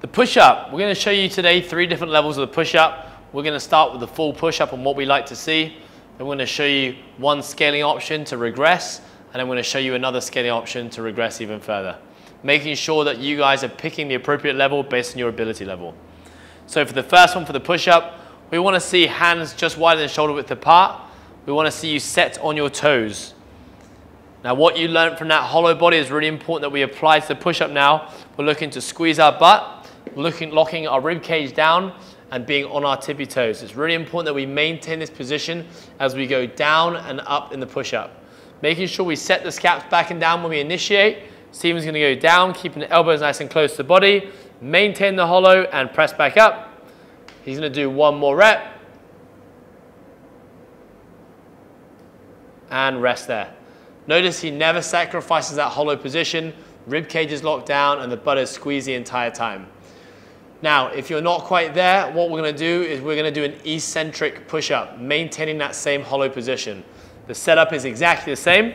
The push-up, we're going to show you today 3 different levels of the push-up. We're going to start with the full push-up and what we like to see. Then we're going to show you one scaling option to regress, and then we're going to show you another scaling option to regress even further. Making sure that you guys are picking the appropriate level based on your ability level. So for the first one, for the push-up, we want to see hands just wider than shoulder width apart. We want to see you set on your toes. Now what you learned from that hollow body is really important that we apply to the push-up now. We're looking to squeeze our butt, locking our rib cage down and being on our tippy toes. It's really important that we maintain this position as we go down and up in the push-up. Making sure we set the scaps back and down when we initiate. Steven's going to go down, keeping the elbows nice and close to the body. Maintain the hollow and press back up. He's going to do one more rep. And rest there. Notice he never sacrifices that hollow position. Rib cage is locked down and the butt is squeezed the entire time. Now, if you're not quite there, what we're going to do is we're going to do an eccentric push-up, maintaining that same hollow position. The setup is exactly the same.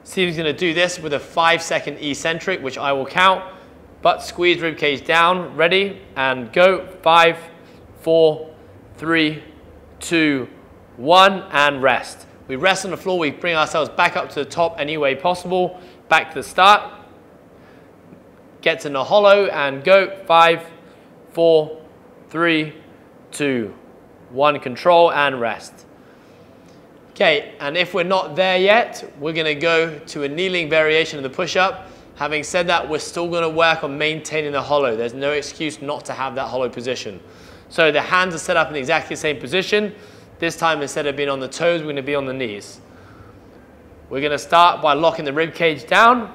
Steve's going to do this with a 5-second eccentric, which I will count. Butt squeeze, rib cage down, ready, and go. 5, 4, 3, 2, 1, and rest. We rest on the floor, we bring ourselves back up to the top any way possible, back to the start. Get in the hollow and go. 5, 4, 3, 2, 1, control and rest. Okay, and if we're not there yet, we're going to go to a kneeling variation of the push-up. Having said that, we're still going to work on maintaining the hollow. There's no excuse not to have that hollow position. So the hands are set up in exactly the same position. This time, instead of being on the toes, we're going to be on the knees. We're going to start by locking the rib cage down,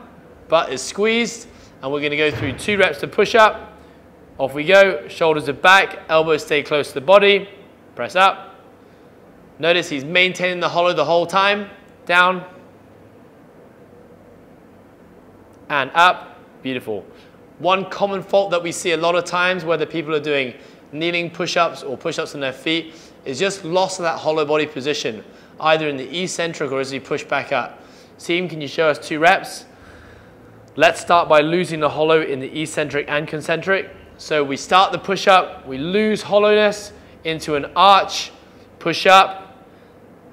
butt is squeezed, and we're going to go through 2 reps to push up. Off we go, shoulders are back, elbows stay close to the body, press up. Notice he's maintaining the hollow the whole time, down, and up, beautiful. One common fault that we see a lot of times, whether people are doing kneeling push-ups or push-ups on their feet, is just loss of that hollow body position, either in the eccentric or as you push back up. Steve, can you show us 2 reps? Let's start by losing the hollow in the eccentric and concentric. So we start the push-up, we lose hollowness into an arch, push up,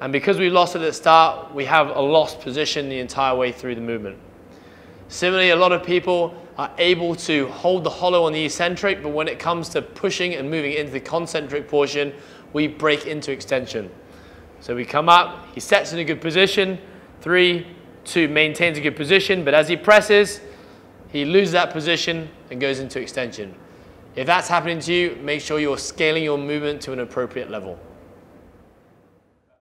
and because we lost it at the start, we have a lost position the entire way through the movement. Similarly, a lot of people are able to hold the hollow on the eccentric, but when it comes to pushing and moving into the concentric portion, we break into extension. So we come up, he sets in a good position, 3, 2, maintains a good position, but as he presses, he loses that position and goes into extension. If that's happening to you, make sure you're scaling your movement to an appropriate level.